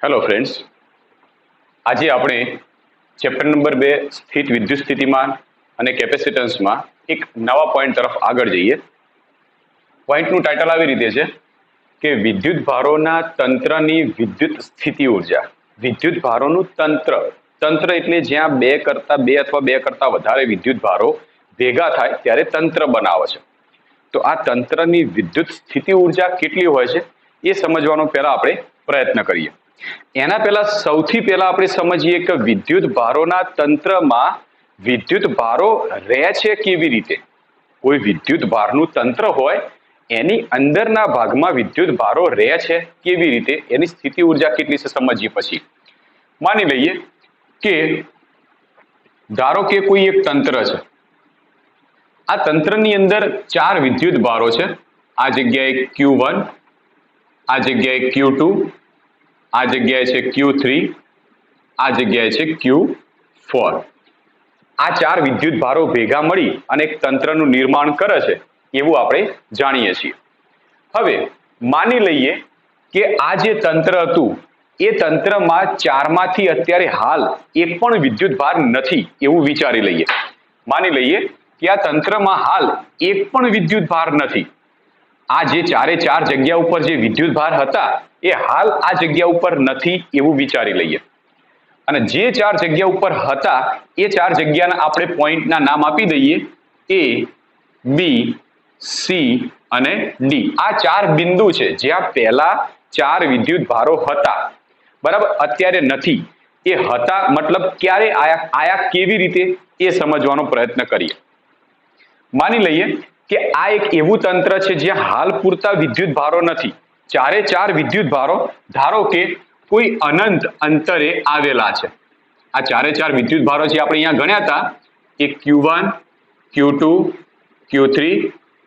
Hello friends, આજે આપણે chapter number 2 સ્થિત વિદ્યુત સ્થિતિમાન અને કેપેસિટન્સમાં એક નવા પોઈન્ટ તરફ આગળ જઈએ. પોઈન્ટનું ટાઇટલ આવી રીતે છે કે વિદ્યુત ભારોના તંત્રની વિદ્યુત સ્થિતિ ઉર્જા. વિદ્યુત ભારોનું તંત્ર, તંત્ર એટલે જ્યાં બે અથવા બે કરતા વધારે વિદ્યુત ભારો ભેગા થાય ત્યારે તંત્ર બનાવે છે. તો આ તંત્રની વિદ્યુત સ્થિતિ ઉર્જા કેટલી હોય છે એ સમજવાનો પહેલા આપણે પ્રયત્ન કરીએ. એના પહેલા સૌથી પહેલા આપણે સમજીએ કે વિદ્યુત ભારોના તંત્રમાં વિદ્યુત ભારો રહે છે કેવી રીતે. કોઈ વિદ્યુત ભારનું તંત્ર હોય એની અંદરના ભાગમાં વિદ્યુત ભારો રહે છે કેવી રીતે, એની સ્થિતિ ઉર્જા કેટલી છે સમજીએ. પછી માની લઈએ કે ધારો કે કોઈ એક તંત્ર છે. આ તંત્રની અંદર 4 વિદ્યુત ભારો છે. આ જગ્યાએ Q1, આ જગ્યાએ Q2, આ જગ્યાએ છે Q3, આ જગ્યાએ છે Q4. આ 4 વિદ્યુત ભારો ભેગા મળી અને એક તંત્રનું નિર્માણ કરે છે એવું આપણે જાણીએ છીએ. હવે માની લઈએ કે આ જે તંત્ર હતું એ તંત્રમાં 4માંથી અત્યારે હાલ એક પણ વિદ્યુત ભાર નથી એવું વિચારી લઈએ. માની લઈએ કે આ તંત્રમાં હાલ એક પણ વિદ્યુત ભાર નથી. આ જે 4 જગ્યા ઉપર જે વિદ્યુત ભાર હતા એ હાલ આ જગ્યા ઉપર નથી એવું વિચારી લઈએ. અને જે 4 જગ્યા ઉપર હતા એ 4 જગ્યાના આપણે પોઈન્ટના નામ આપી દઈએ A, B, C અને D. આ 4 બિંદુ છે જ્યાં પહેલા 4 વિદ્યુત ભારો હતા, બરાબર, અત્યારે નથી. એ હતા મતલબ ક્યારે આયા કેવી રીતે એ સમજવાનો પ્રયત્ન કરીએ. માની લઈએ કે આ એક એવું તંત્ર છે જ્યાં હાલ પૂરતા વિદ્યુત ભારો નથી. 4 વિદ્યુત ભારો ધારો કે કોઈ અનંત અંતરે આવેલા છે. આ 4 વિદ્યુત ભારો જે આપણે અહીંયા ગણ્યા હતા એ Q1, Q2, Q3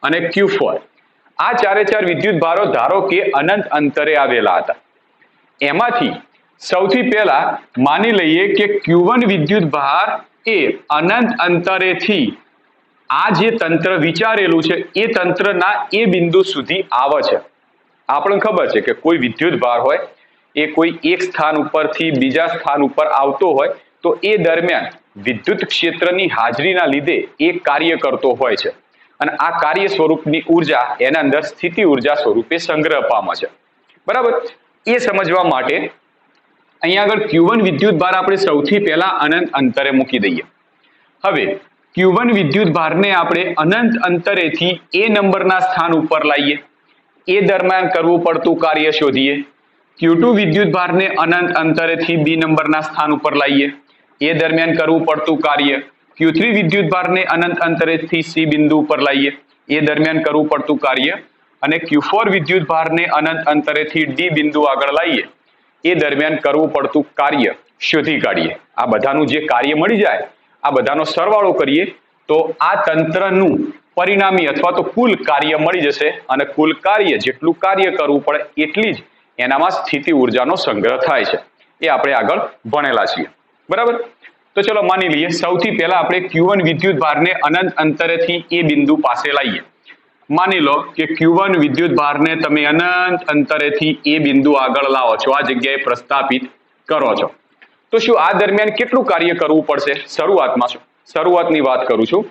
અને Q4. આ 4 વિદ્યુત ભારો ધારો કે અનંત અંતરે આવેલા હતા. એમાંથી સૌથી પહેલા માની લઈએ કે Q1 વિદ્યુત ભાર એ અનંત અંતરેથી આ જે તંત્ર વિચારેલું છે એ તંત્રના એ બિંદુ સુધી આવે છે. આપણને ખબર છે કે કોઈ વિદ્યુત ભાર હોય એ કોઈ એક સ્થાન ઉપરથી બીજા સ્થાન ઉપર આવતો હોય તો એ દરમિયાન વિદ્યુત ક્ષેત્રની હાજરીના લીધે એ કાર્ય કરતો હોય છે અને આ કાર્ય સ્વરૂપની ઉર્જા એના અંદર સ્થિતિ ઉર્જા સ્વરૂપે સંગ્રહ પામે છે, બરાબર. એ સમજવા માટે અહીંયા આગળ Q1 વિદ્યુત ભાર આપણે સૌથી પહેલા અનંત અંતરે મૂકી દઈએ. હવે Q1 વિદ્યુત ભારને આપણે અનંત અંતરેથી એ નંબરના સ્થાન ઉપર લાવીએ. એ દરમિયાન કરવું પડતું કાર્ય શોધીએ. Q2 વિદ્યુત ભારને અનંત અંતરેથી B નંબરના સ્થાન ઉપર લાવીએ. એ દરમિયાન કરવું પડતું કાર્ય. Q3 વિદ્યુત ભારને અનંત અંતરેથી C બિંદુ ઉપર લાવીએ. એ દરમિયાન કરવું પડતું કાર્ય. અને Q4 વિદ્યુત ભારને અનંત અંતરેથી D બિંદુ આગળ લાવીએ. એ દરમિયાન કરવું પડતું કાર્ય શોધી કાઢીએ. આ બધાનું જે કાર્ય મળી જાય આ બધાનો સરવાળો કરીએ તો આ તંત્રનું પરિણામી અથવા તો કુલ કાર્ય મળી જશે અને કુલ કાર્ય જેટલું કાર્ય કરવું પડે એટલી જ એનામાં સ્થિતિ ઉર્જાનો સંગ્રહ થાય છે. એ આપણે આગળ ભણેલા છીએ, બરાબર. તો ચલો માની લઈએ સૌથી પહેલા આપણે Q1 વિદ્યુત ભારને અનંત અંતરેથી એ બિંદુ પાસે લાવીએ. માની લો કે Q1 વિદ્યુત ભારને તમે અનંત અંતરેથી એ બિંદુ આગળ લાવો છો, આ જગ્યાએ પ્રસ્થાપિત કરો છો. તો શું આ દરમિયાન કેટલું કાર્ય કરવું પડશે? શરૂઆતની વાત કરું છું.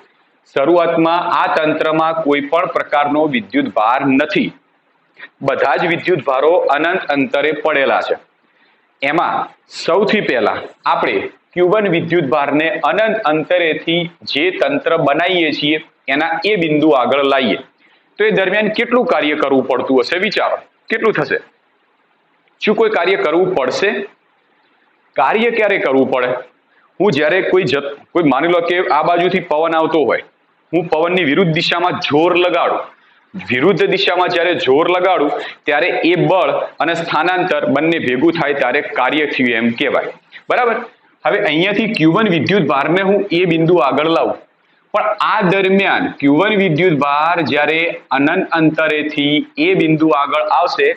શરૂઆતમાં આ તંત્રમાં કોઈ પણ પ્રકારનો વિદ્યુત ભાર નથી. બધા જ વિદ્યુત ભારો અનંત અંતરે પડેલા છે. એમાં સૌથી પહેલા આપણે Q1 વિદ્યુત ભારને અનંત અંતરેથી જે તંત્ર બનાવીએ છીએ એના એ બિંદુ આગળ લાવીએ. તો એ દરમિયાન કેટલું કાર્ય કરવું પડતું હશે? વિચારો, કેટલું થશે? શું કોઈ કાર્ય કરવું પડશે? કાર્ય ક્યારે કરવું પડે? હું જ્યારે કોઈ માની લો કે આ બાજુથી પવન આવતો હોય, હું પવનની વિરુદ્ધ દિશામાં જોર લગાડું. વિરુદ્ધ દિશામાં જ્યારે જોર લગાડું ત્યારે એ બળ અને સ્થાનાંતર બંને ભેગું થાય ત્યારે કાર્ય થયું એમ કહેવાય, બરાબર. હવે અહીંયાથી Q1 વિદ્યુત ભારને હું એ બિંદુ આગળ લાવું, પણ આ દરમિયાન Q1 વિદ્યુત ભાર જ્યારે અનંત અંતરેથી એ બિંદુ આગળ આવશે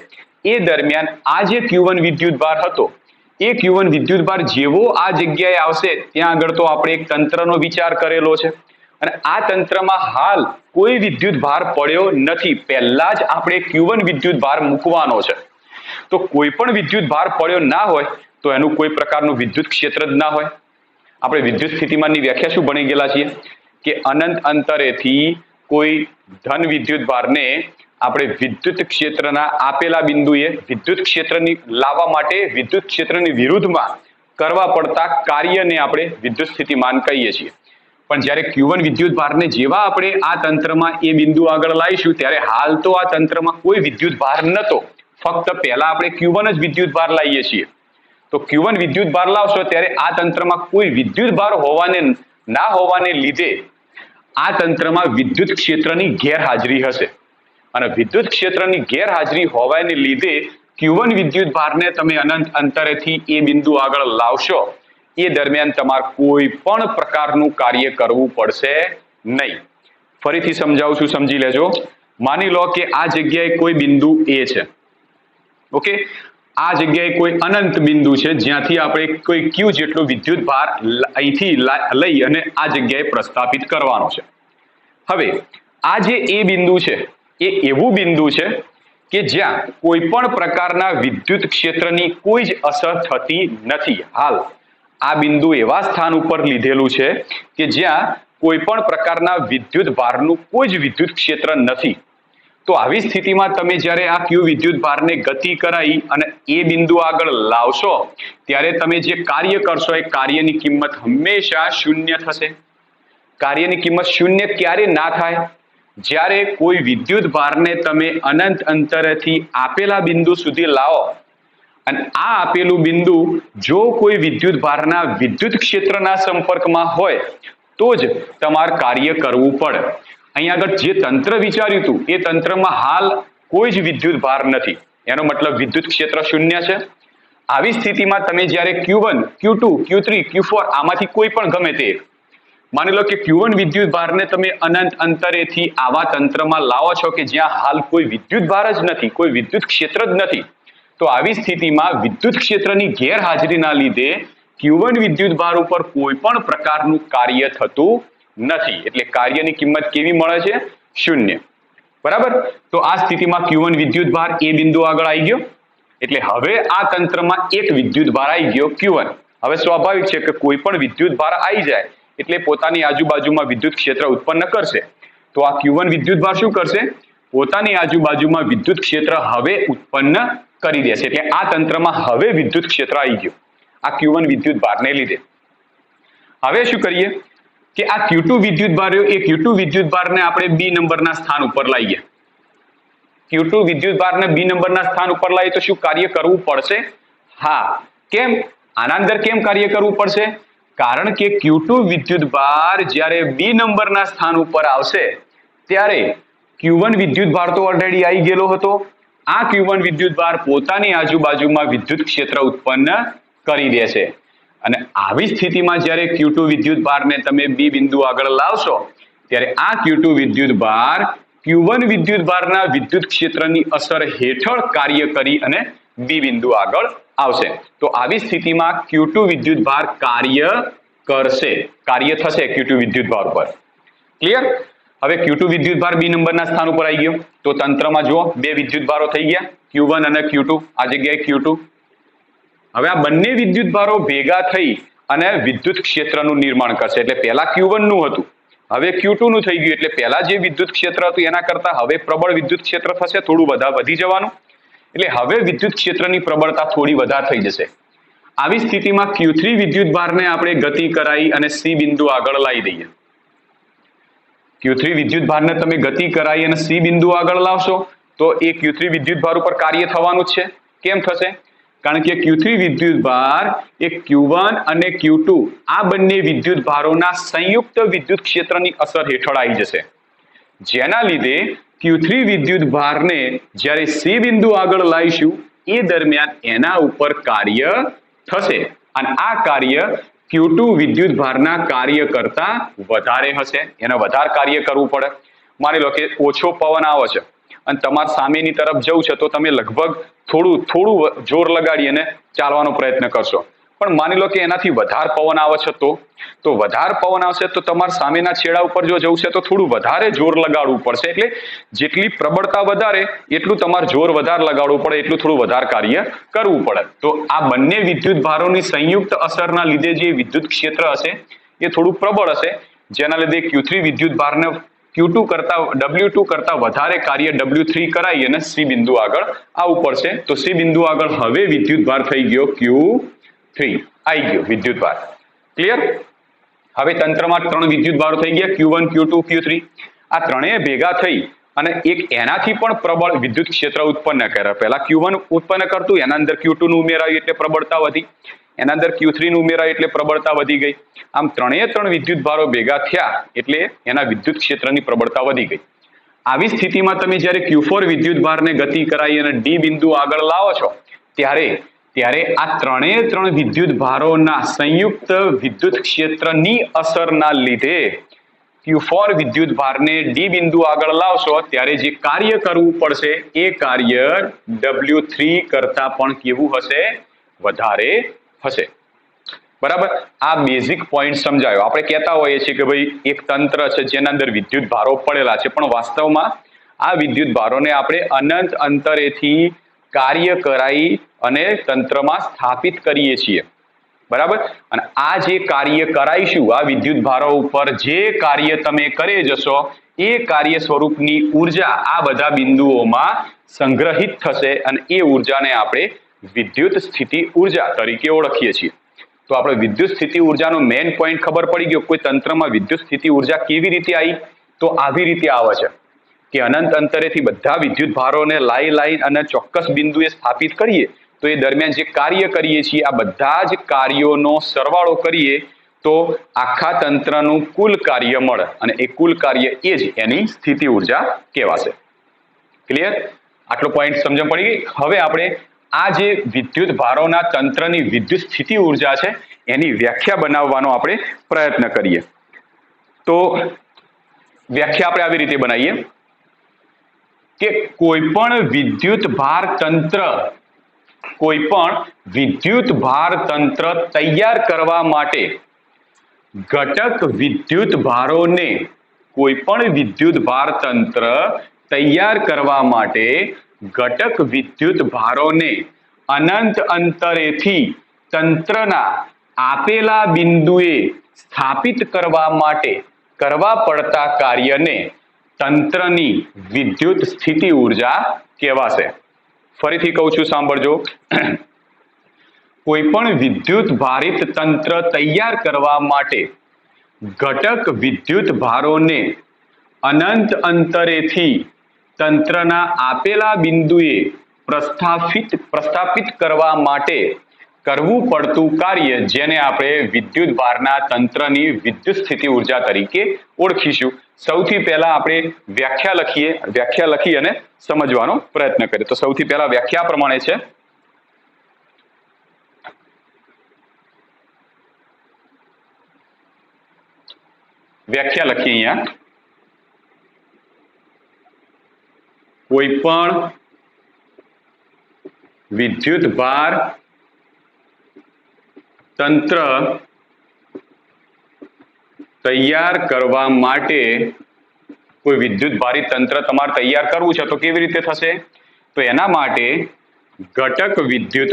એ દરમિયાન આ જે Q1 વિદ્યુત ભાર હતો એ Q1 વિદ્યુત ભાર જેવો આ જગ્યાએ આવશે ત્યાં આગળ તો આપણે એક તંત્રનો વિચાર કરેલો છે અને આ તંત્રમાં હાલ કોઈ વિદ્યુત ભાર પડ્યો નથી. પહેલા જ આપણે Q1 વિદ્યુત ભાર મૂકવાનો છે. તો કોઈ પણ વિદ્યુત ભાર પડ્યો ના હોય તો એનું કોઈ પ્રકારનું વિદ્યુત ક્ષેત્ર જ ના હોય. આપણે વિદ્યુત સ્થિતિમાનની વ્યાખ્યા શું ભણી ગયેલા છીએ કે અનંત અંતરેથી કોઈ ધન વિદ્યુત ભારને આપણે વિદ્યુત ક્ષેત્રના આપેલા બિંદુએ વિદ્યુત ક્ષેત્રની લાવવા માટે વિદ્યુત ક્ષેત્રની વિરુદ્ધમાં કરવા પડતા કાર્યને આપણે વિદ્યુત સ્થિતિમાન કહીએ છીએ. પણ જ્યારે Q1 વિદ્યુત ભારને જેવા આપણે આ તંત્રમાં એ બિંદુ આગળ લાવીશું ત્યારે હાલ તો આ તંત્રમાં કોઈ વિદ્યુત ભાર નતો, ફક્ત પહેલા આપણે Q1 જ વિદ્યુત ભાર લાવીએ છીએ. તો Q1 વિદ્યુત ભાર લાવશો ત્યારે આ તંત્રમાં કોઈ વિદ્યુત ભાર ના હોવાને લીધે આ તંત્રમાં વિદ્યુત ક્ષેત્રની ગેરહાજરી હશે અને વિદ્યુત ક્ષેત્રની ગેરહાજરી હોવાને લીધે Q1 વિદ્યુત ભારને તમે અનંત અંતરેથી એ બિંદુ આગળ લાવશો એ દરમિયાન તમારે કોઈ પણ પ્રકારનું કાર્ય કરવું પડશે નહીં. ફરીથી સમજાવું છું, સમજી લેજો. માની લો કે આ જગ્યાએ કોઈ બિંદુ A છે, ઓકે, આ જગ્યાએ કોઈ અનંત બિંદુ છે જ્યાંથી આપણે કોઈ Q જેટલો વિદ્યુત ભાર અહીંથી લઈ અને આ જગ્યાએ પ્રસ્થાપિત કરવાનો છે. હવે આ જે A બિંદુ છે એ એવું બિંદુ છે કે જ્યાં કોઈ પણ પ્રકારના વિદ્યુત ક્ષેત્રની કોઈ જ અસર થતી નથી. હાલ આ બિંદુ એવા સ્થાન ઉપર લીધેલું છે કે જ્યાં કોઈ પણ પ્રકારના વિદ્યુત ભારનું કોઈ જ વિદ્યુત ક્ષેત્ર નથી. તો આવી સ્થિતિમાં તમે જ્યારે આ Q વિદ્યુત ભારને ગતિ કરાવી અને એ બિંદુ આગળ લાવશો ત્યારે તમે જે કાર્ય કરશો એ કાર્યની કિંમત હંમેશા શૂન્ય થશે. કાર્યની કિંમત શૂન્ય ક્યારે ના થાય? જ્યારે કોઈ વિદ્યુત ભારને તમે અનંત અંતરેથી આપેલા બિંદુ સુધી લાવો અને આ આપેલું બિંદુ જો કોઈ વિદ્યુત ભારના વિદ્યુત ક્ષેત્રના સંપર્કમાં હોય તો જ તમારે કાર્ય કરવું પડે. અહીંયા આગળ જે તંત્ર વિચાર્યું હતું એ તંત્રમાં હાલ કોઈ જ વિદ્યુત ભાર નથી, એનો મતલબ વિદ્યુત ક્ષેત્ર શૂન્ય છે. આવી સ્થિતિમાં તમે જ્યારે Q1, Q2, Q3, Q4 આમાંથી કોઈ પણ ગમે તે માની લો કે Q1 વિદ્યુત ભારને તમે અનંત અંતરેથી આવા તંત્રમાં લાવો છો કે જ્યાં હાલ કોઈ વિદ્યુત ભાર જ નથી, કોઈ વિદ્યુત ક્ષેત્ર જ નથી. તો આવી સ્થિતિમાં વિદ્યુત ક્ષેત્રની ગેરહાજરીના લીધે Q1 વિદ્યુત ભાર ઉપર કોઈ પણ પ્રકારનું કાર્ય થતું નથી. એટલે કાર્યની કિંમત કેવી મળે છે? શૂન્ય. બરાબર. તો આ સ્થિતિમાં Q1 વિદ્યુત ભાર એ બિંદુ આગળ આવી ગયો એટલે હવે આ તંત્રમાં એક વિદ્યુત ભાર આવી ગયો Q1. હવે સ્વાભાવિક છે કે કોઈ પણ વિદ્યુત ભાર આવી જાય એટલે પોતાની આજુબાજુમાં વિદ્યુત ક્ષેત્ર ઉત્પન્ન કરશે. તો આ Q1 વિદ્યુત ભાર શું કરશે? પોતાની આજુબાજુમાં વિદ્યુત ક્ષેત્ર હવે ઉત્પન્ન કરી દેશે. એટલે આ તંત્રમાં હવે વિદ્યુત ક્ષેત્ર આવી ગયું આ Q1 વિદ્યુત ભારને લીધે. હવે શું કરીએ કે આ Q2 વિદ્યુત ભાર એ Q2 વિદ્યુત ભારને આપણે B નંબરના સ્થાન ઉપર લાવીએ. Q2 વિદ્યુત ભારને B નંબરના સ્થાન ઉપર લાવીએ તો શું કાર્ય કરવું પડશે? હા. કેમ? આના અંદર કેમ કાર્ય કરવું પડશે? કારણ કે Q2 વિદ્યુત ભાર જ્યારે B નંબરના સ્થાન ઉપર આવશે ત્યારે Q1 વિદ્યુત ભાર તો ઓલરેડી આવી ગયેલો હતો. આ Q1 વિદ્યુત ભાર પોતાની આજુબાજુમાં વિદ્યુત ક્ષેત્ર ઉત્પન્ન કરી દેશે અને આવી સ્થિતિમાં જ્યારે Q2 વિદ્યુત ભારને તમે B બિંદુ આગળ લાવશો ત્યારે આ Q2 વિદ્યુત ભાર Q1 વિદ્યુત ભારના વિદ્યુત ક્ષેત્રની અસર હેઠળ કાર્ય કરી અને B બિંદુ આગળ આવશે. તો આવી સ્થિતિમાં Q2 વિદ્યુત ભાર કાર્ય કરશે, કાર્ય થશે Q2 વિદ્યુત ભાર પર. ક્લિયર? હવે Q2 વિદ્યુત ભાર B નંબરના સ્થાન ઉપર આવી ગયો તો તંત્રમાં જુઓ બે વિદ્યુત ભારો થઈ ગયા Q1 અને Q2. આ જગ્યાએ Q2. હવે આ બંને વિદ્યુત ભારો ભેગા થઈ અને વિદ્યુત ક્ષેત્રનું નિર્માણ કરશે. એટલે પહેલા Q1 નું હતું, હવે Q2 નું થઈ ગયું. એટલે પહેલા જે વિદ્યુત ક્ષેત્ર હતું એના કરતા હવે પ્રબળ વિદ્યુત ક્ષેત્ર થશે, થોડું વધી જવાનું. એટલે હવે વિદ્યુત ક્ષેત્રની પ્રબળતા થોડી વધારે થઈ જશે. આવી સ્થિતિમાં Q3 વિદ્યુત ભારને આપણે ગતિ કરાવી અને C બિંદુ આગળ લાવી દઈએ. Q3 વિદ્યુત ભારને તમે ગતિ કરાવી અને C બિંદુ આગળ લાવશો તો એ Q3 વિદ્યુત ભાર ઉપર કાર્ય થવાનું જ છે. કેમ થશે? કારણ કે Q3 વિદ્યુત ભાર એ Q1 અને Q2 આ બંને વિદ્યુત ભારોના સંયુક્ત વિદ્યુત ક્ષેત્રની અસર હેઠળ આવી જશે, જેના લીધે Q3 વિદ્યુત ભારને જ્યારે C બિંદુ આગળ લાવીશું એ દરમિયાન એના ઉપર કાર્ય થશે અને આ કાર્ય Q2 વિદ્યુત ભારના કાર્ય કરતા વધારે હશે. એને વધારે કાર્ય કરવું પડે. માની લો કે ઓછો પવન આવે છે અને તમારે સામેની તરફ જવું છે તો તમે લગભગ થોડું જોર લગાડી અને ચાલવાનો પ્રયત્ન કરશો. પણ માની લો કે એનાથી વધારે પવન આવે છે તો વધારે પવન આવશે તો તમારે સામેના છેડા ઉપર જો જવું છે તો થોડું વધારે જોર લગાડવું પડશે, એટલે જેટલી પ્રબળતા વધારે એટલું તમારે જોર વધારે લગાડવું પડે, એટલું થોડું વધારે કાર્ય કરવું પડે. તો આ બંને વિદ્યુત ભારોની સંયુક્ત અસરના લીધે જે વિદ્યુત ક્ષેત્ર હશે એ થોડું પ્રબળ હશે, જેના લીધે Q3 વિદ્યુત ભારને W2 કરતા વધારે કાર્ય W3 કરાવી અને C બિંદુ આગળ આવવું પડશે. તો C બિંદુ આગળ હવે વિદ્યુત ભાર થઈ ગયો Q3, આવી ગયો વિદ્યુત ભાર. ક્લિયર? હવે તંત્રમાં 3 વિદ્યુત ભારો થઈ ગયા, Q1, Q2, Q3. આ ત્રણેય ભેગા થઈ અને એક એનાથી પણ પ્રબળ વિદ્યુત ક્ષેત્ર ઉત્પન્ન કરે. પહેલા Q1 ઉત્પન્ન કરતું, એના અંદર Q2 નું ઉમેરાયું એટલે પ્રબળતા વધી, એના અંદર Q3 નું ઉમેરાયું એટલે પ્રબળતા વધી ગઈ. આમ ત્રણેય ત્રણ વિદ્યુત ભારો ભેગા થયા એટલે એના વિદ્યુત ક્ષેત્રની પ્રબળતા વધી ગઈ. આવી સ્થિતિમાં તમે જ્યારે Q4 વિદ્યુત ભારને ગતિ કરાવી અને D બિંદુ આગળ લાવો છો ત્યારે આ ત્રણેય ત્રણ વિદ્યુત ભારોના સંયુક્ત વિદ્યુત ક્ષેત્રની અસરના લીધે Q4 વિદ્યુત ભારને D બિંદુ આગળ લાવશો ત્યારે જે કાર્ય કરવું પડશે એ કાર્ય W3 કરતા પણ કેવું હશે? વધારે હશે. બરાબર? આ બેઝિક પોઈન્ટ સમજાયો. આપણે કહેતા હોઈએ છીએ કે ભાઈ એક તંત્ર છે જેના અંદર વિદ્યુત ભારો પડેલા છે, પણ વાસ્તવમાં આ વિદ્યુત ભારોને આપણે અનંત અંતરેથી કાર્ય કરાવી અને તંત્રમાં સ્થાપિત કરીએ છીએ. બરાબર? અને આ જે કાર્ય કરાઈશું આ વિદ્યુત ભારો ઉપર જે કાર્ય તમે કરી જશો એ કાર્ય સ્વરૂપની ઉર્જા આ બધા બિંદુઓમાં સંગ્રહિત થશે અને એ ઉર્જાને આપણે વિદ્યુત સ્થિતિ ઉર્જા તરીકે ઓળખીએ છીએ. તો આપણે વિદ્યુત સ્થિતિ ઉર્જાનો મેઇન પોઈન્ટ ખબર પડી ગયો. કોઈ તંત્રમાં વિદ્યુત સ્થિતિ ઉર્જા કેવી રીતે આવી? તો આવી રીતે આવે છે કે અનંત અંતરેથી બધા વિદ્યુત ભારોને લાઈ અને ચોક્કસ બિંદુએ સ્થાપિત કરીએ તો એ દરમિયાન જે કાર્ય કરીએ છીએ આ બધા જ કાર્યોનો સરવાળો કરીએ તો આખા તંત્રનું કુલ કાર્ય મળે અને એ કુલ કાર્ય એ જ એની સ્થિતિ ઉર્જા કહેવાશે. ક્લિયર? આટલો પોઈન્ટ સમજણ પડી ગઈ? હવે આપણે આ જે વિદ્યુત ભારોના તંત્રની વિદ્યુત સ્થિતિ ઉર્જા છે એની વ્યાખ્યા બનાવવાનો આપણે પ્રયત્ન કરીએ. તો વ્યાખ્યા આપણે આવી રીતે બનાવીએ કે કોઈ પણ વિદ્યુત ભાર તંત્ર તૈયાર કરવા માટે ઘટક વિદ્યુત ભારોને અનંત અંતરેથી તંત્રના આપેલા બિંદુએ સ્થાપિત કરવા માટે કરવા પડતા કાર્યને તંત્રની વિદ્યુત સ્થિતિ ઉર્જા કહેવાશે. ફરીથી કહું છું, સાંભળજો. કોઈ પણ વિદ્યુત ભારિત તંત્ર તૈયાર કરવા માટે ઘટક વિદ્યુત ભારોને અનંત અંતરેથી તંત્રના આપેલા બિંદુએ પ્રસ્થાપિત કરવા માટે કરવું પડતું કાર્ય જેને આપણે વિદ્યુત ભારના તંત્રની વિદ્યુત સ્થિતિ ઉર્જા તરીકે ઓળખીશું. સૌથી પહેલા આપણે વ્યાખ્યા લખી અને સમજવાનો પ્રયત્ન કરીએ. તો સૌથી પહેલા વ્યાખ્યા પ્રમાણે છે વ્યાખ્યા લખીએ અહીંયા. કોઈ પણ વિદ્યુત ભાર તંત્ર તૈયાર કરવા માટે કોઈ વિદ્યુત ભારિત તંત્ર તમારે તૈયાર કરવું છે તો કેવી રીતે થશે? તો એના માટે ઘટક વિદ્યુત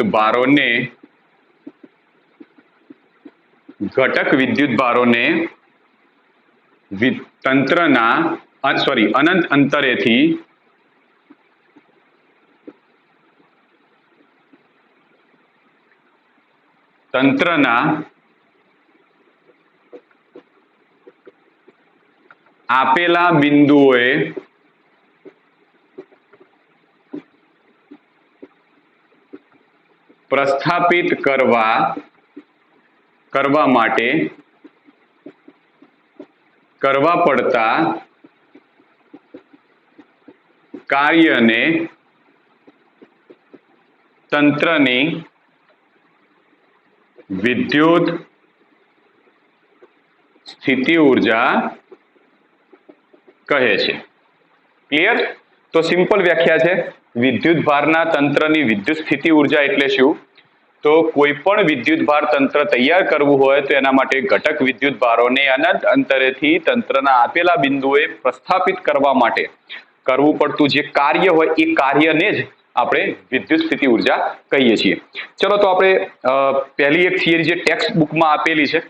ભારોને તંત્રના અનંત અંતરેથી તંત્રના આપેલા બિંદુઓએ પ્રસ્થાપિત કરવા માટે કરવા પડતા કાર્યને તંત્રની વિદ્યુત સ્થિતિ ઉર્જા કહે છે. ક્લિયર? તો સિમ્પલ વ્યાખ્યા છે. વિદ્યુત ભારના તંત્રની વિદ્યુત સ્થિતિ ઉર્જા એટલે શું? તો કોઈ પણ વિદ્યુત ભાર તંત્ર તૈયાર કરવું હોય તો એના માટે ઘટક વિદ્યુત ભારોને અનંત અંતરેથી તંત્રના આપેલા બિંદુએ પ્રસ્થાપિત કરવા માટે કરવું પડતું જે કાર્ય હોય એ કાર્યને જ આપણે વિદ્યુત સ્થિતિ ઉર્જા કહીએ છીએ. ચલો તો આપણે પહેલી એક થિયરી જે ટેક્સ્ટ બુકમાં આપેલી છે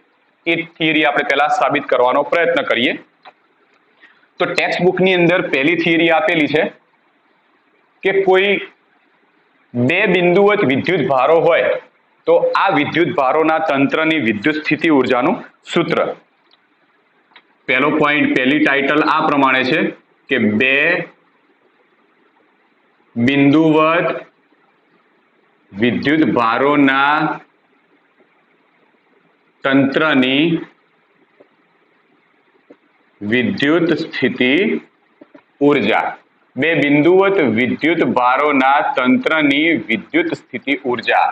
એ થિયરી આપણે પહેલા સાબિત કરવાનો પ્રયત્ન કરીએ. તો ટેક્સ્ટ બુકની અંદર પહેલી થિયરી આપેલી છે કે કોઈ બે બિંદુવત વિદ્યુત ભારો હોય તો આ વિદ્યુત ભારોના તંત્રની વિદ્યુત સ્થિતિ ઉર્જાનું સૂત્ર. પહેલો પોઈન્ટ, પહેલી ટાઇટલ આ પ્રમાણે છે કે બે બિંદુવત વિદ્યુત ભારોના તંત્રની વિદ્યુત સ્થિતિ ઉર્જા. બે બિંદુવત વિદ્યુત ભારોના તંત્રની વિદ્યુત સ્થિતિ ઉર્જા.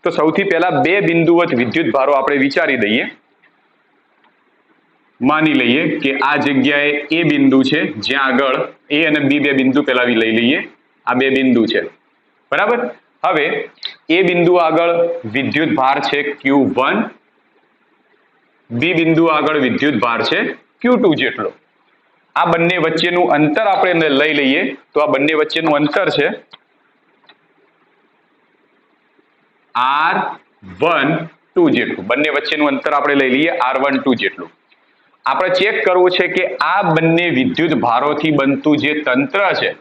તો સૌથી પહેલા બે બિંદુવત વિદ્યુત ભારો આપણે વિચારી દઈએ. માની લઈએ કે આ જગ્યાએ એ બિંદુ છે જ્યાં આગળ એ અને બી બે બિંદુ પહેલા લઈ લઈએ. આ બે બિંદુ છે, બરાબર. હવે એ બિંદુ આગળ વિદ્યુત ભાર છે Q1, બી બિંદુ આગળ વિદ્યુત ભાર છે Q2 જેટલો. આ બંને વચ્ચેનું અંતર આપણે લઈ લઈએ તો આ બંને વચ્ચેનું અંતર છે R12 જેટલું. બંને વચ્ચેનું અંતર આપણે લઈ લઈએ R12 જેટલું. આપણે ચેક કરવું છે કે આ બંને વિદ્યુત ભારોથી બનતું જે તંત્ર છે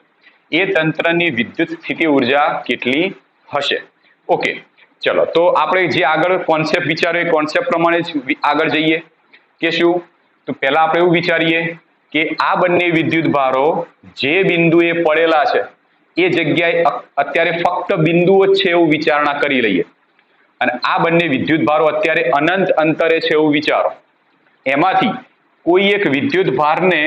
એ તંત્રની વિદ્યુત સ્થિતિ ઉર્જા કેટલી હશે. ઓકે, ચલો તો આપણે જે આગળ કોન્સેપ્ટ વિચાર્યો એ કોન્સેપ્ટ પ્રમાણે જ આગળ જઈએ કે શું. તો પહેલા આપણે એવું વિચારીએ કે આ બંને વિદ્યુત ભારો જે બિંદુએ પડેલા છે એ જગ્યાએ અત્યારે ફક્ત બિંદુઓ જ છે એવું વિચારણા કરી લઈએ. અને આ બંને વિદ્યુત ભારો અત્યારે અનંત અંતરે છે એવું વિચારો. એમાંથી કોઈ એક વિદ્યુત ભારને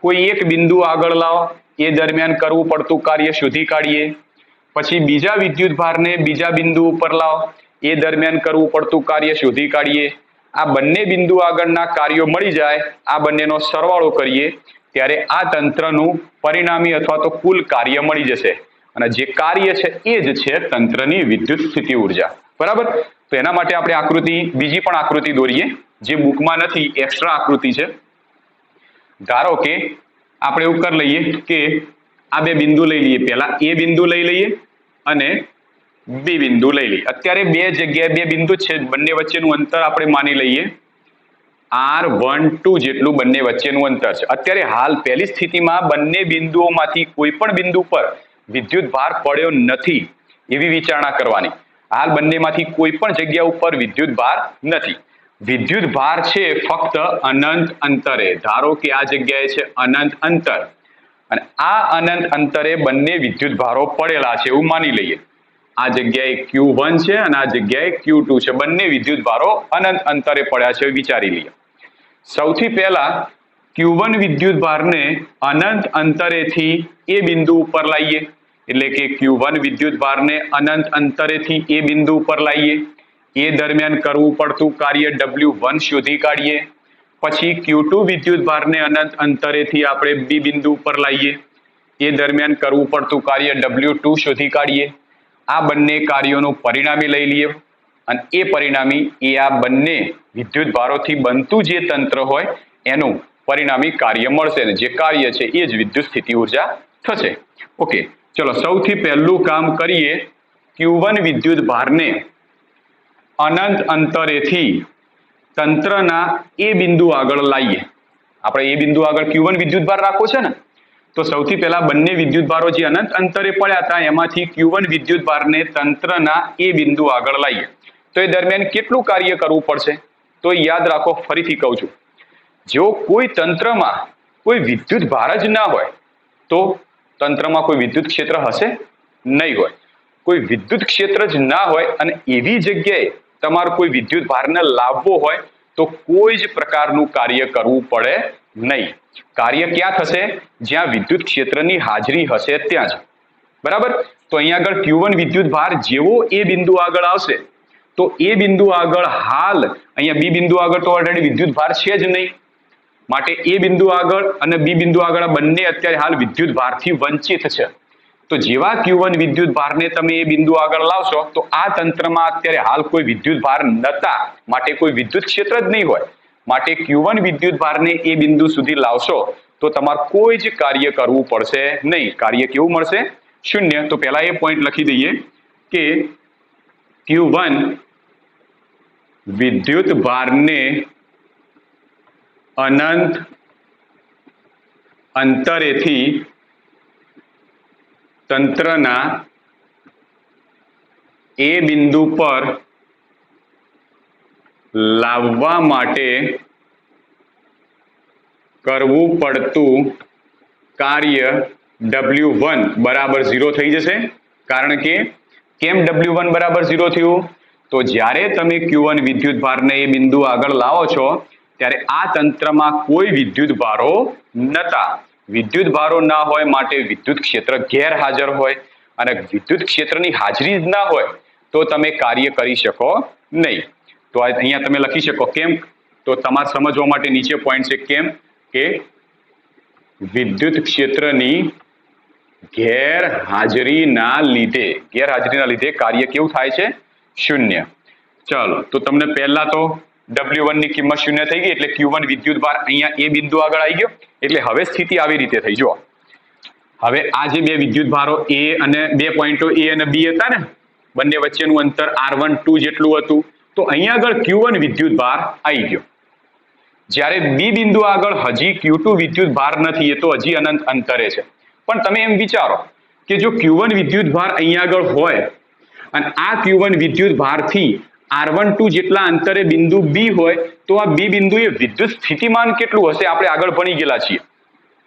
કોઈ એક બિંદુ આગળ લાવો, એ દરમિયાન કરવું પડતું કાર્ય શોધી કાઢીએ. પછી બીજા વિદ્યુત ભારને બીજા બિંદુ ઉપર લાવો, એ દરમિયાન કરવું પડતું કાર્ય શોધી કાઢીએ. આ બંને બિંદુ આગળના કાર્યો મળી જાય, આ બંનેનો સરવાળો કરીએ ત્યારે આ તંત્રનું પરિણામી અથવા તો કુલ કાર્ય મળી જશે. અને જે કાર્ય છે એ જ છે તંત્રની વિદ્યુત સ્થિતિ ઉર્જા, બરાબર. તો એના માટે આપણે આકૃતિ, બીજી પણ આકૃતિ દોરીએ જે બુકમાં નથી, એક્સ્ટ્રા આકૃતિ છે. ધારો કે આપણે એવું કરી લઈએ કે આ બે બિંદુ લઈ લઈએ. પહેલા એ બિંદુ લઈ લઈએ અને બી બિંદુ લઈ લઈએ. અત્યારે બે જગ્યાએ બે બિંદુ છે, બંને વચ્ચેનું અંતર આપણે માની લઈએ R12 જેટલું બંને વચ્ચેનું અંતર છે. અત્યારે હાલ પહેલી સ્થિતિમાં બંને બિંદુઓમાંથી કોઈ પણ બિંદુ પર વિદ્યુત ભાર પડ્યો નથી એવી વિચારણા કરવાની. હાલ બંનેમાંથી કોઈ પણ જગ્યા ઉપર વિદ્યુત ભાર નથી. વિદ્યુત ભાર છે ફક્ત અનંત અંતરે. ધારો કે આ જગ્યાએ છે અનંત અંતર અને આ અનંત અંતરે બંને વિદ્યુત ભારો પડેલા છે એવું માની લઈએ. આ જગ્યાએ Q1 છે અને આ જગ્યાએ Q2 છે. બંને વિદ્યુત ભારો અનંત અંતરે પડ્યા છે વિચારી લઈએ. સૌથી પહેલા Q1 વિદ્યુત ભારને અનંત અંતરેથી એ બિંદુ ઉપર લાવીએ. એટલે કે Q1 વિદ્યુત ભારને અનંત અંતરેથી એ બિંદુ ઉપર લાવીએ. એ દરમિયાન કરવું પડતું કાર્ય W1 શોધી કાઢીએ. પછી Q2 વિદ્યુત ભારને અનંત અંતરેથી આપણે બી બિંદુ ઉપર લાવીએ. એ દરમિયાન કરવું પડતું કાર્ય W2 શોધી કાઢીએ. આ બંને કાર્યોનું પરિણામી લઈ લઈએ અને એ પરિણામી એ આ બંને વિદ્યુત ભારોથી બનતું જે તંત્ર હોય એનું પરિણામી કાર્ય મળશે અને જે કાર્ય છે એ જ વિદ્યુત સ્થિતિ ઉર્જા થશે. ઓકે, ચલો સૌથી પહેલું કામ કરીએ. Q1 વિદ્યુત ભારને અનંત અંતરેથી તંત્રના એ બિંદુ આગળ લાવીએ. આપણે એ બિંદુ આગળ Q1 વિદ્યુત ભાર રાખવો છે ને, તો સૌથી પહેલા બંને વિદ્યુત ભારો જે અનંત અંતરે પડ્યા હતા એમાંથી Q1 વિદ્યુત ભારને તંત્રના એ બિંદુ આગળ લાવીએ. તો એ દરમિયાન કેટલું કાર્ય કરવું પડશે? તો યાદ રાખો, ફરીથી કહું છું, જો કોઈ તંત્રમાં કોઈ વિદ્યુત ભાર જ ના હોય તો તંત્રમાં કોઈ વિદ્યુત ક્ષેત્ર હશે નહીં હોય. કોઈ વિદ્યુત ક્ષેત્ર જ ના હોય અને એવી જગ્યાએ તમારે કોઈ વિદ્યુત ભારને લાવવો હોય તો કોઈ જ પ્રકારનું કાર્ય કરવું પડે નહીં. કાર્ય ક્યાં થશે? જ્યાં વિદ્યુત ક્ષેત્રની હાજરી હશે ત્યાં જ, બરાબર. તો અહીંયા આગળ Q1 વિદ્યુત ભાર જેવો એ બિંદુ આગળ આવશે તો એ બિંદુ આગળ હાલ અહીંયા બી બિંદુ આગળ તો ઓલરેડી વિદ્યુત ભાર છે જ નહીં, માટે એ બિંદુ આગળ અને બી બિંદુ આગળ બંને અત્યારે હાલ વિદ્યુત ભારથી વંચિત છે. તો જેવા Q1 વિદ્યુત ભારને તમે એ બિંદુ આગળ લાવશો તો આ તંત્રમાં અત્યારે હાલ કોઈ વિદ્યુત ભાર નતા, માટે કોઈ વિદ્યુત ક્ષેત્ર જ નહીં હોય, માટે Q1 વિદ્યુત ભારને એ બિંદુ સુધી લાવશો તો તમારે કોઈ જ કાર્ય કરવું પડશે નહીં. કાર્ય કેવું મળશે? શૂન્ય. તો પહેલા એ પોઈન્ટ લખી દઈએ કે Q1 વિદ્યુત ભારને અનંત અંતરેથી તંત્રના એ બિંદુ પર લાવવા માટે કરવું પડતું કાર્ય W1 બરાબર 0 થઈ જશે. કારણ કે કેમ W1 બરાબર 0 થયું? તો જ્યારે તમે Q1 વિદ્યુત ભારને એ બિંદુ આગળ લાવો છો ત્યારે આ તંત્રમાં કોઈ વિદ્યુત ભારો નતા. વિદ્યુત ભારો ના હોય માટે વિદ્યુત ક્ષેત્ર ગેરહાજર હોય, અને વિદ્યુત ક્ષેત્રની હાજરી જ ના હોય તો તમે કાર્ય કરી શકો નહીં. તો અહીંયા તમે લખી શકો કેમ? તો તમારે સમજવા માટે નીચે પોઈન્ટ છે કેમ કે વિદ્યુત ક્ષેત્રની ગેરહાજરીના લીધે કાર્ય કેવું થાય છે? શૂન્ય. ચાલો, તો તમને પહેલા તો W1 ની કિંમત શૂન્ય થઈ ગઈ, એટલે Q1 વિદ્યુત ભાર અહીંયા એ બિંદુ આગળ આવી ગયો. એટલે હવે સ્થિતિ આવી રીતે થઈ. જુઓ, હવે આ જે બે વિદ્યુત ભારો A અને બે પોઈન્ટો A અને B હતા ને, બંને વચ્ચેનું અંતર R12 જેટલું હતું, તો અહીંયા આગળ Q1 વિદ્યુત ભાર આવી ગયો. જ્યારે B બિંદુ આગળ હજી Q2 વિદ્યુત ભાર નથી, એ તો હજી અનંત અંતરે છે. પણ તમે એમ વિચારો કે જો Q1 વિદ્યુત ભાર અહીંયા આગળ હોય અને આ Q1 વિદ્યુત ભારથી R12 જેટલા અંતરે બિંદુ B હોય, તો આ B બિંદુએ વિદ્યુત સ્થિતિમાન કેટલું હશે? આપણે આગળ ભણી ગયેલા છીએ.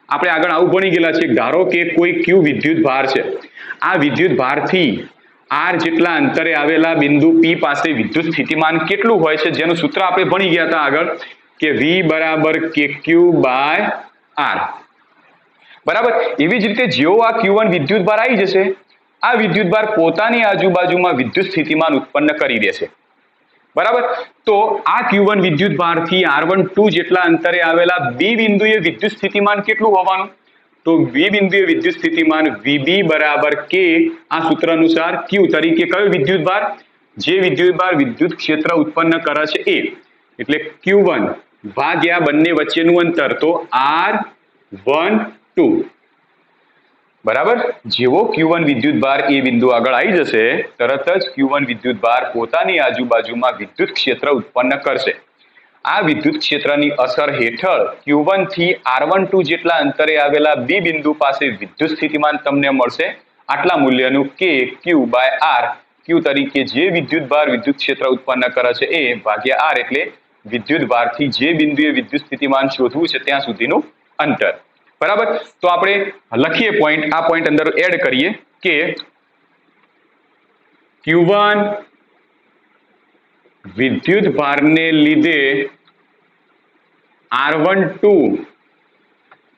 આપણે આગળ આવું ભણી ગયેલા છીએ. ધારો કે કોઈ Q વિદ્યુત ભાર છે, આ વિદ્યુત ભારથી R જેટલા અંતરે આવેલા બિંદુ P પાસે વિદ્યુત સ્થિતિમાન કેટલું હોય છે? જેનું સૂત્ર આપણે ભણી ગયા હતા આગળ કે V બરાબર KQ/R. બરાબર. એવી જ રીતે જેવો આ Q1 વિદ્યુત ભાર આવી જશે, આ વિદ્યુત ભાર પોતાની આજુબાજુમાં વિદ્યુત સ્થિતિમાન ઉત્પન્ન કરી દેશે. બરાબર. તો આ Q1 વિદ્યુત ભારથી R12 જેટલા અંતરે આવેલા B બિંદુએ વિદ્યુત સ્થિતિમાન કેટલું હોવાનું? તો B બિંદુએ વિદ્યુત સ્થિતિમાન VB બરાબર K, આ સૂત્ર અનુસાર Q તરીકે કયો વિદ્યુત ભાર? જે વિદ્યુત ભાર વિદ્યુત ક્ષેત્ર ઉત્પન્ન કરે છે એ. એટલે Q1 ભાગ્યા બંને વચ્ચેનું અંતર, તો R12. બરાબર. જેવો Q1 વિદ્યુત ભાર એ બિંદુ આગળ આવી જશે, તરત જ Q1 વિદ્યુત ભાર પોતાની આજુબાજુમાં વિદ્યુત ક્ષેત્ર ઉત્પન્ન કરશે. આ વિદ્યુત ક્ષેત્રની અસર હેઠળ Q1 થી R12 જેટલા અંતરે આવેલા B બિંદુ પાસે વિદ્યુત સ્થિતિમાન તમને મળશે આટલા મૂલ્યનું KQ/R. Q તરીકે જે વિદ્યુત ભાર વિદ્યુત ક્ષેત્ર ઉત્પન્ન કરે છે એ ભાગ્યા R, એટલે વિદ્યુત ભારથી જે બિંદુએ વિદ્યુત સ્થિતિમાન શોધવું છે ત્યાં સુધીનું અંતર. બરાબર. તો આપણે લખીએ પોઈન્ટ, આ પોઈન્ટ અંદર એડ કરીએ કે Q1 વિદ્યુત ભારને લીધે R12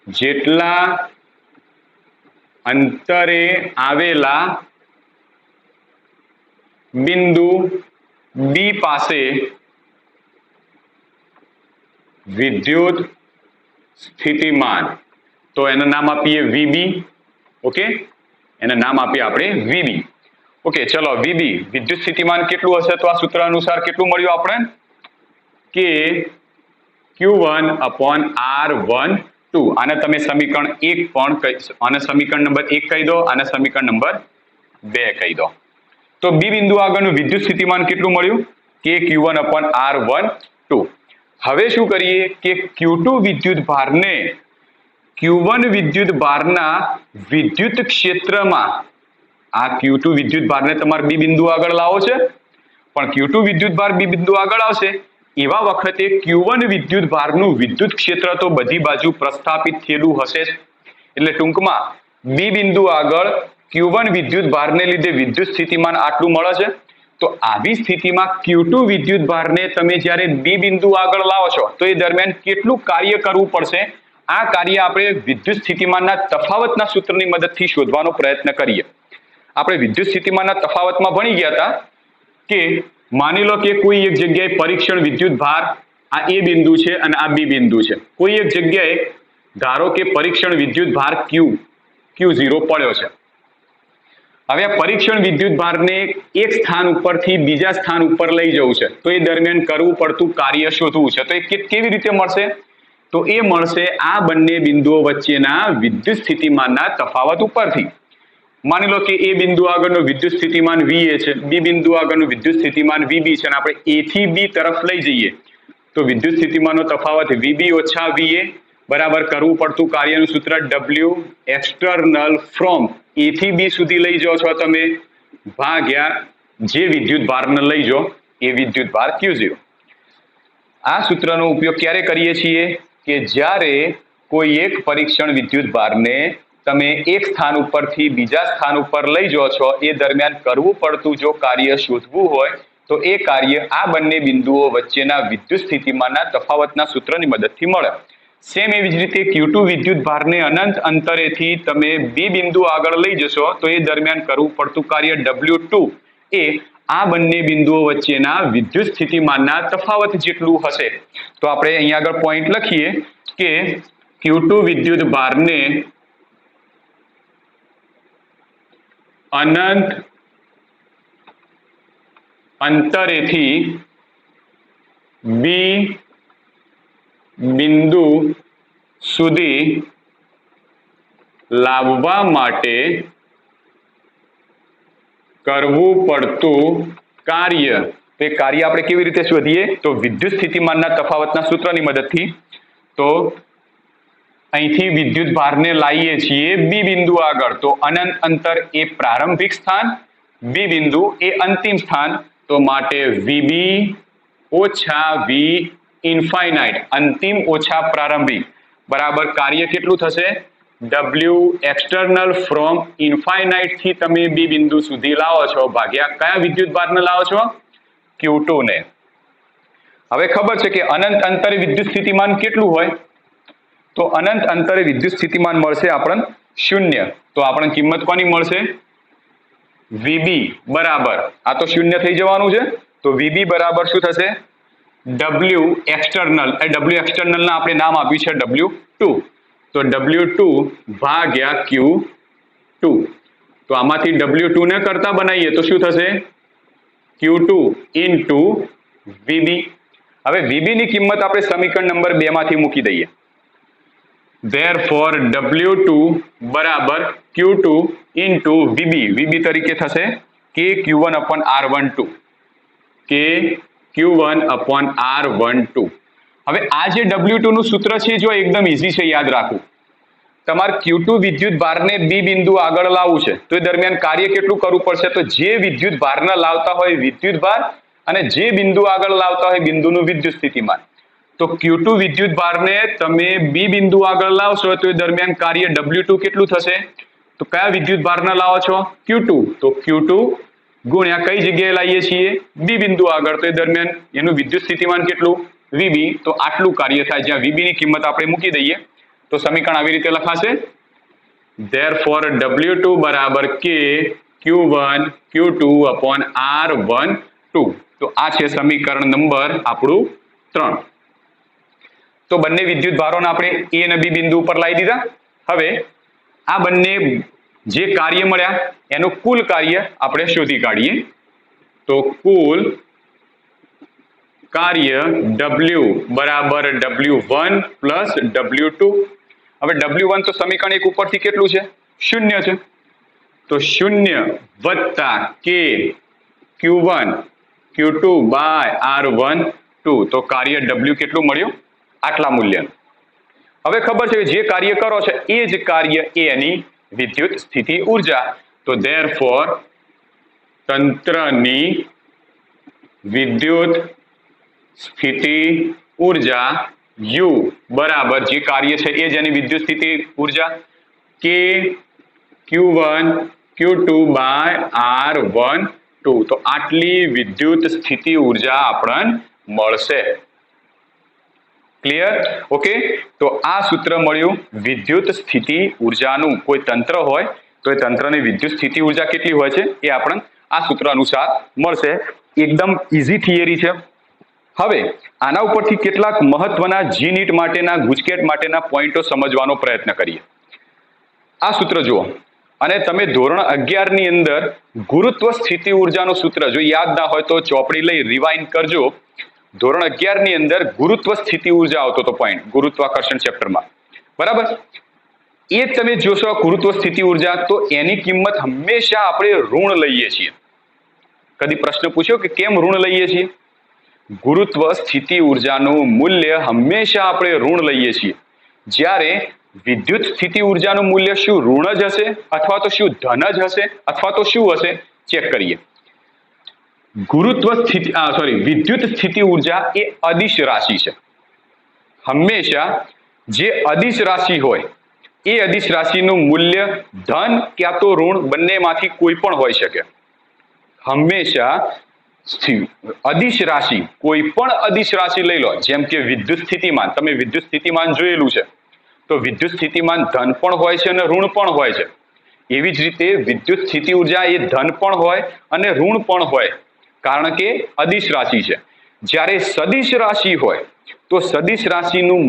જેટલા અંતરે આવેલા બિંદુ B પાસે વિદ્યુત સ્થિતિમાન, તો એનું નામ આપીએ VB. ઓકે, એનું નામ આપીએ આપણે VB. ઓકે, ચલો VB વિદ્યુત સ્થિતિમાન કેટલું હશે? તો આ સૂત્ર અનુસાર કેટલું મળ્યું આપણે? કે Q1/R12. આને તમે સમીકરણ 1 પણ આને સમીકરણ નંબર 1 કહી દો, આને સમીકરણ નંબર 2 કહી દો. તો B બિંદુ આગળનું વિદ્યુત સ્થિતિમાન કેટલું મળ્યું? કે Q1/R12. હવે શું કરીએ કે Q2 વિદ્યુત ભારને Q1 વિદ્યુત ભારના વિદ્યુત ક્ષેત્રમાં, આ Q2 વિદ્યુત ભારને તમારે B બિંદુ આગળ લાવો છે, પણ Q2 વિદ્યુત ભાર B બિંદુ આગળ આવશે એવા વખતે Q1 વિદ્યુત ભારનું વિદ્યુત ક્ષેત્ર તો બધી બાજુ પ્રસ્થાપિત થયેલું હશે જ. એટલે ટૂંકમાં B બિંદુ આગળ Q1 વિદ્યુત ભારને લીધે વિદ્યુત સ્થિતિમાન આટલું મળે છે. તો આવી સ્થિતિમાં Q2 વિદ્યુત ભારને તમે જ્યારે B બિંદુ આગળ લાવો છો તો એ દરમિયાન કેટલું કાર્ય કરવું પડશે? આ કાર્ય આપણે વિદ્યુત સ્થિતિમાનના તફાવતના સૂત્રની મદદથી શોધવાનો પ્રયત્ન કરીએ. આપણે વિદ્યુત સ્થિતિમાનના તફાવતમાં ભણી ગયા હતા કે માની લો કે કોઈ એક જગ્યાએ પરીક્ષણ વિદ્યુત ભાર આ A બિંદુ છે અને આ B બિંદુ છે. કોઈ એક જગ્યાએ ધારો કે પરીક્ષણ વિદ્યુત ભાર Q0 પડ્યો છે. હવે આ પરીક્ષણ વિદ્યુત ભારને એક સ્થાન ઉપરથી બીજા સ્થાન ઉપર લઈ જવું છે, તો એ દરમિયાન કરવું પડતું કાર્ય શોધવું છે. તો એ કેવી રીતે મળશે? તો એ મળશે આ બંને બિંદુઓ વચ્ચેના વિદ્યુત સ્થિતિમાનના તફાવત ઉપરથી. માની લો કે એ બિંદુ આગળનું વિદ્યુત સ્થિતિમાન VA છે, બી બિંદુ આગળનું વિદ્યુત સ્થિતિમાન VB છે, અને આપણે A થી B તરફ લઈ જઈએ તો વિદ્યુત સ્થિતિમાનનો તફાવત VB ઓછા VA બરાબર કરવું પડતું કાર્યનું સૂત્ર W એક્સટર્નલ ફ્રોમ A થી B સુધી લઈ જાઓ છો તમે ભાગ્યા જે વિદ્યુત ભારને લઈ જાઓ એ વિદ્યુત ભાર Q0. આ સૂત્રનો ઉપયોગ ક્યારે કરીએ છીએ? કે જ્યારે કોઈ એક પરીક્ષણ વિદ્યુત ભારને તમે એક સ્થાન ઉપરથી બીજા સ્થાન ઉપર લઈ જાઓ છો, એ દરમિયાન કરવું પડતું જો કાર્ય શોધવું હોય તો એ કાર્ય આ બંને બિંદુઓ વચ્ચેના વિદ્યુત સ્થિતિમાનના તફાવતના સૂત્રની મદદથી મળે. સેમ એવી જ રીતે Q2 વિદ્યુત ભારને અનંત અંતરેથી તમે B બિંદુ આગળ લઈ જશો તો એ દરમિયાન કરવું પડતું કાર્ય W2 એ આ બંને બિંદુઓ વચ્ચેના વિદ્યુત સ્થિતિમાનના તફાવત જેટલું હશે. તો આપણે અહીંયા આગળ પોઈન્ટ લખીએ કે Q2 વિદ્યુત ભારને અનંત અંતરેથી B બિંદુ સુધી લાવવા માટે કરવું પડતું કાર્ય. તે કાર્ય આપણે કેવી રીતે શોધીએ? તો વિદ્યુત સ્થિતિમાનના તફાવતના સૂત્રની મદદથી. તો અહીંથી વિદ્યુત ભારને લાવીએ છીએ B બિંદુ આગળ, તો અનંત અંતર એ પ્રારંભિક સ્થાન, B બિંદુ એ અંતિમ સ્થાન. તો માટે VB ઓછા V ઇન્ફાઇનાઇટ અંતિમ ઓછા પ્રારંભિક બરાબર કાર્ય કેટલું થશે? W એક્સટર્નલ ફ્રોમ ઇન્ફાઇનાઇટ થી તમે B બિંદુ સુધી લાવો છો ભાગ્યા કયા વિદ્યુત ભારને લાવો છો? Q2 ને. હવે ખબર છે કે અનંત અંતરે વિદ્યુત સ્થિતિમાન કેટલું હોય? તો અનંત અંતરે વિદ્યુત સ્થિતિમાન મળશે આપણને 0. તો આપણને કિંમત કોની મળશે? VB બરાબર આ તો 0 થઈ જવાનું છે, તો VB બરાબર શું થશે? W એક્સટર્નલ ના આપણે નામ આપ્યું છે W2, તો W2 ભાગ્યા Q2. તો આમાંથી W2 ને કરતા બનાવીએ તો શું થશે? Q2 into VB. હવે VB ની કિંમત આપણે સમીકરણ નંબર 2 માંથી મૂકી દઈએ. Therefore W2 બરાબર Q2 ઇન્ટુ VB. VB તરીકે થશે KQ1/R12. KQ1/R12. હવે આ જે W2 નું સૂત્ર છે જો એકદમ ઈઝી છે યાદ રાખવું. તમારે Q2 વિદ્યુત ભારને B બિંદુ આગળ લાવવું છે તો એ દરમિયાન કાર્ય કેટલું કરવું પડશે? તો જે વિદ્યુત ભારને લાવતા હોય વિદ્યુત ભાર અને જે બિંદુ આગળ લાવતા હોય બિંદુનું વિદ્યુત સ્થિતિમાન. તો Q2 વિદ્યુત ભારને તમે B બિંદુ આગળ લાવશો તો એ દરમિયાન કાર્ય W2 કેટલું થશે? તો કયા વિદ્યુત ભારને લાવો છો? Q2. તો Q2 ગુણ્યા કઈ જગ્યાએ લાવીએ છીએ? B બિંદુ આગળ, તો એ દરમિયાન એનું વિદ્યુત સ્થિતિમાન કેટલું? VB. તો આટલું કાર્ય થાય જ્યાં VB ની કિંમત આપણે મૂકી દઈએ તો સમીકરણ આવી રીતે લખાશે. Therefore W2 બરાબર KQ1 Q2/R12. તો આ છે સમીકરણ નંબર આપણું 3. તો બંને વિદ્યુત ભારોને આપણે A અને B બિંદુ ઉપર લાવી દીધા. હવે આ બંને જે કાર્ય મળ્યા એનું કુલ કાર્ય આપણે શોધી કાઢીએ. તો કુલ કાર્ય W બરાબર W1 પ્લસ W2. હવે W1 તો સમીકરણ 1 ઉપરથી કેટલું છે? 0 છે. તો 0 વત્તા KQ1 Q2/R12. તો કાર્ય W કેટલું મળ્યું? આટલા મૂલ્ય. હવે ખબર છે કે જે કાર્ય કરો છો એ જ કાર્ય એની વિદ્યુત સ્થિતિ ઉર્જા. તો therefore તંત્રની વિદ્યુત સ્થિતિ ઉર્જા U બરાબર જે કાર્ય છે એ જ એની વિદ્યુત સ્થિતિ ઉર્જા KQ1 Q2/R12. તો આટલી વિદ્યુત સ્થિતિ ઉર્જા આપણને મળશે. ક્લિયર? ઓકે. તો આ સૂત્ર મળ્યું વિદ્યુત સ્થિતિ ઉર્જાનું. કોઈ તંત્ર હોય તો એ તંત્રની વિદ્યુત સ્થિતિ ઉર્જા કેટલી હોય છે એ આપણને આ સૂત્ર અનુસાર મળશે. એકદમ ઈઝી થિયરી છે. હવે આના ઉપરથી કેટલાક મહત્વના G-NEET માટેના ગુજકેટ માટેના પોઈન્ટો સમજવાનો પ્રયત્ન કરીએ. આ સૂત્ર જુઓ. અને તમે ધોરણ 11 ની અંદર ગુરુત્વ સ્થિતિ ઉર્જાનું સૂત્ર જો યાદ ના હોય તો ચોપડી લઈ રિવાઇન્ડ કરજો. ધોરણ 11 ની અંદર ગુરુત્વ સ્થિતિ ઉર્જા આવતો હતો પોઈન્ટ ગુરુત્વાકર્ષણ ચેપ્ટરમાં, બરાબર. એ તમે જોશો ગુરુત્વ સ્થિતિ ઉર્જા તો એની કિંમત હંમેશા આપણે ઋણ લઈએ છીએ. કદી પ્રશ્ન પૂછ્યો કે કેમ ઋણ લઈએ છીએ? ગુરુત્વ સ્થિતિ ઉર્જાનું મૂલ્ય હંમેશા આપણે ઋણ લઈએ છીએ. જ્યારે વિદ્યુત સ્થિતિ ઉર્જાનું મૂલ્ય શું ઋણ જ હશે અથવા તો શું ધન જ હશે અથવા તો શું હશે? ચેક કરીએ. વિદ્યુત સ્થિતિ ઉર્જા એ અદિશ રાશિ છે. હંમેશા જે અદિશ રાશિ હોય એ અદિશ રાશિનું મૂલ્ય ધન ક્યાં તો ઋણ બંનેમાંથી કોઈ પણ હોઈ શકે. હંમેશા અદિશ રાશિ, કોઈ પણ અદિશ રાશિ લઈ લો, જેમ કે વિદ્યુત સ્થિતિમાન, તમે વિદ્યુત સ્થિતિમાન જોયેલું છે, તો વિદ્યુત સ્થિતિમાન ધન પણ હોય છે અને ઋણ પણ હોય છે. એવી જ રીતે વિદ્યુત સ્થિતિ ઉર્જા એ ધન પણ હોય અને ઋણ પણ હોય, કારણ કે અદિશ રાશિ છે. જ્યારે સદિશ રાશિ હોય તો સદિશ રાશિનું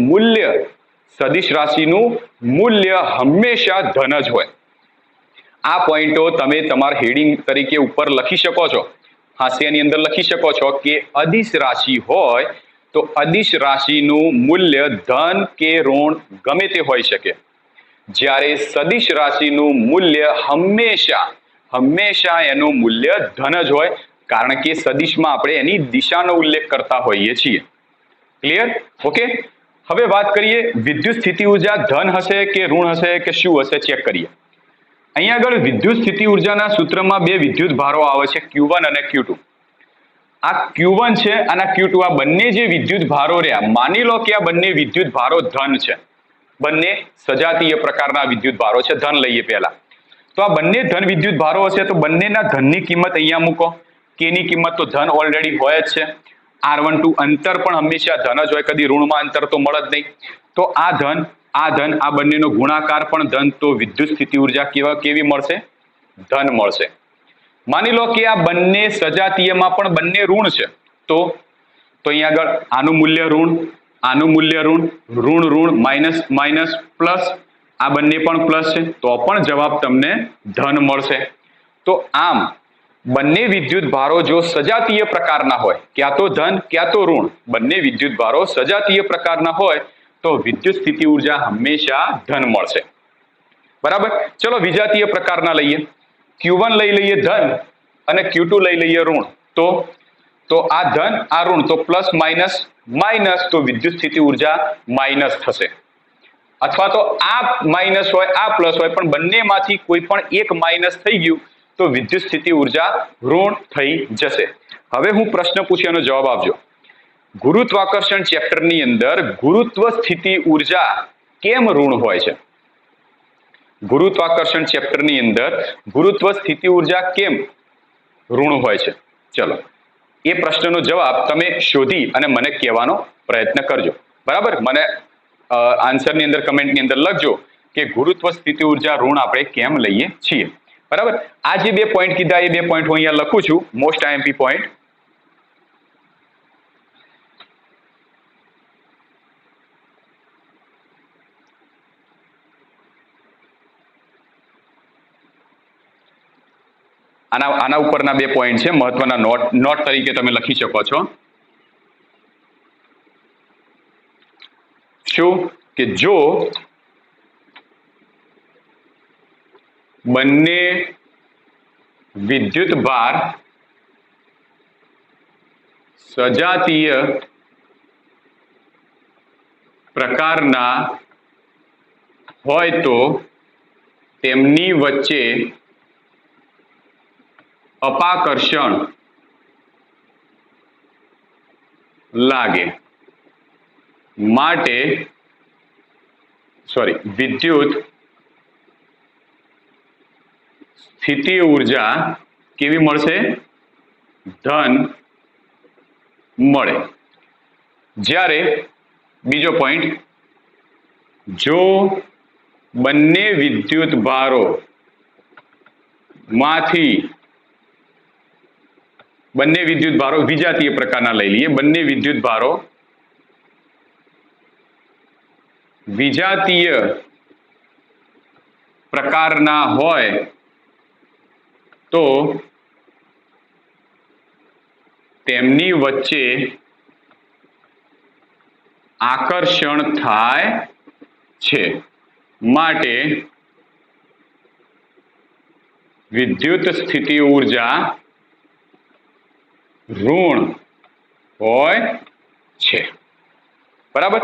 મૂલ્ય હંમેશા ધન જ હોય. આ પોઈન્ટો તમે તમારા હેડિંગ તરીકે ઉપર લખી શકો છો, હાસ્યાની અંદર લખી શકો છો કે અદિશ રાશિ હોય તો અદિશ રાશિનું મૂલ્ય ધન કે ઋણ ગમે તે હોઈ શકે. જ્યારે સદિશ રાશિનું મૂલ્ય હંમેશા એનું મૂલ્ય ધન જ હોય, કારણ કે સદિશમાં આપણે એની દિશાનો ઉલ્લેખ કરતા હોઈએ છીએ. ક્લિયર? ઓકે. હવે વાત કરીએ વિદ્યુત સ્થિતિ ઉર્જા ધન હશે કે ઋણ હશે કે શું હશે, ચેક કરીએ. અહીંયા આગળ વિદ્યુત સ્થિતિ ઉર્જાના સૂત્રમાં બે વિદ્યુત ભારો આવે છે, Q1 અને Q2. આ Q1 છે અને Q2, આ બંને જે વિદ્યુત ભારો રહ્યા, માની લો કે આ બંને વિદ્યુત ભારો ધન છે, બંને સજાતીય પ્રકારના વિદ્યુત ભારો છે. ધન લઈએ પહેલા, તો આ બંને ધન વિદ્યુત ભારો હશે તો બંનેના ધનની કિંમત અહીંયા મૂકો. કેની કિંમત તો ધન ઓલરેડી હોય જ છે. R12 અંતર પણ હંમેશા ધન જ હોય, કદી ઋણમાં અંતર તો મળે જ નહીં. તો આ ધન આ બંનેનો ગુણાકાર પણ ધન, તો વિદ્યુત સ્થિતિ ઉર્જા કેવી મળશે? ધન મળશે. માની લો કે આ બંને સજાતીયમાં પણ બંને ઋણ છે, તો અહીંયા આગળ આનું મૂલ્ય ઋણ, આનું મૂલ્ય ઋણ માઇનસ માઇનસ પ્લસ, આ બંને પણ પ્લસ છે, તો પણ જવાબ તમને ધન મળશે. તો આમ બંને વિદ્યુત ભારો જો સજાતીય પ્રકારના હોય, ક્યાં તો ધન ક્યાં તો ઋણ, બંને વિદ્યુત ભારો સજાતીય પ્રકારના હોય તો વિદ્યુત સ્થિતિ ઉર્જા હંમેશા ધન મળશે. બરાબર. ચલો વિજાતીય પ્રકારના લઈએ. Q1 લઈ લઈએ ધન અને Q2 લઈ લઈએ ઋણ. તો આ ધન આ ઋણ, તો પ્લસ માઇનસ માઇનસ, તો વિદ્યુત સ્થિતિ ઉર્જા માઇનસ થશે. અથવા તો આ માઇનસ હોય આ પ્લસ હોય, પણ બંનેમાંથી કોઈ પણ એક માઇનસ થઈ ગયું તો વિદ્યુત સ્થિતિ ઉર્જા ઋણ થઈ જશે. હવે હું પ્રશ્ન પૂછ્યો, એનો જવાબ આપજો. ગુરુત્વાકર્ષણ ચેપ્ટરની અંદર ગુરુત્વ સ્થિતિ ઉર્જા કેમ ઋણ હોય છે? ગુરુત્વાકર્ષણ ચેપ્ટરની અંદર ગુરુત્વ સ્થિતિ ઉર્જા કેમ ઋણ હોય છે? ચલો એ પ્રશ્નનો જવાબ તમે શોધી અને મને કહેવાનો પ્રયત્ન કરજો. બરાબર. મને આન્સરની અંદર કમેન્ટની અંદર લખજો કે ગુરુત્વ સ્થિતિ ઉર્જા ઋણ આપણે કેમ લઈએ છીએ. બરાબર. આ જે બે પોઈન્ટ કીધા એ બે પોઈન્ટ હું અહીંયા લખું છું, મોસ્ટ IMP પોઈન્ટ. આના ઉપરના બે પોઈન્ટ છે, મહત્વના નોટ તરીકે તમે લખી શકો છો. શું કે જો બંને વિદ્યુત ભાર સજાતીય પ્રકારના હોય તો તેમની વચ્ચે અપાકર્ષણ લાગે, માટે વિદ્યુત સ્થિતિ ઉર્જા કેવી મળશે? ધન મળે. જ્યારે બીજો પોઈન્ટ, જો બંને વિદ્યુત ભારો વિજાતીય પ્રકારના લઈ લઈએ, બંને વિદ્યુત ભારો વિજાતીય પ્રકારના હોય તો તેમની વચ્ચે આકર્ષણ થાય છે, માટે વિદ્યુત સ્થિતિ ઊર્જા ઋણ હોય છે. બરાબર.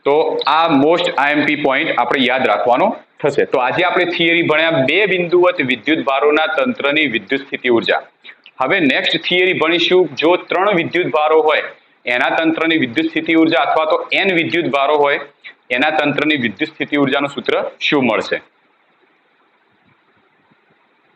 તો આ મોસ્ટ આઈએમપી પોઈન્ટ આપણે યાદ રાખવાનો થશે. તો આજે આપણે થિયરી ભણ્યા બે બિંદુવત વિદ્યુત ભારોના તંત્રની વિદ્યુત સ્થિતિ ઊર્જા. હવે નેક્સ્ટ થિયરી ભણીશું જો 3 વિદ્યુત ભારો હોય એના તંત્રની વિદ્યુત સ્થિતિ ઊર્જા અથવા તો n વિદ્યુત ભારો હોય એના તંત્રની વિદ્યુત સ્થિતિ ઊર્જાનું સૂત્ર શું મળશે.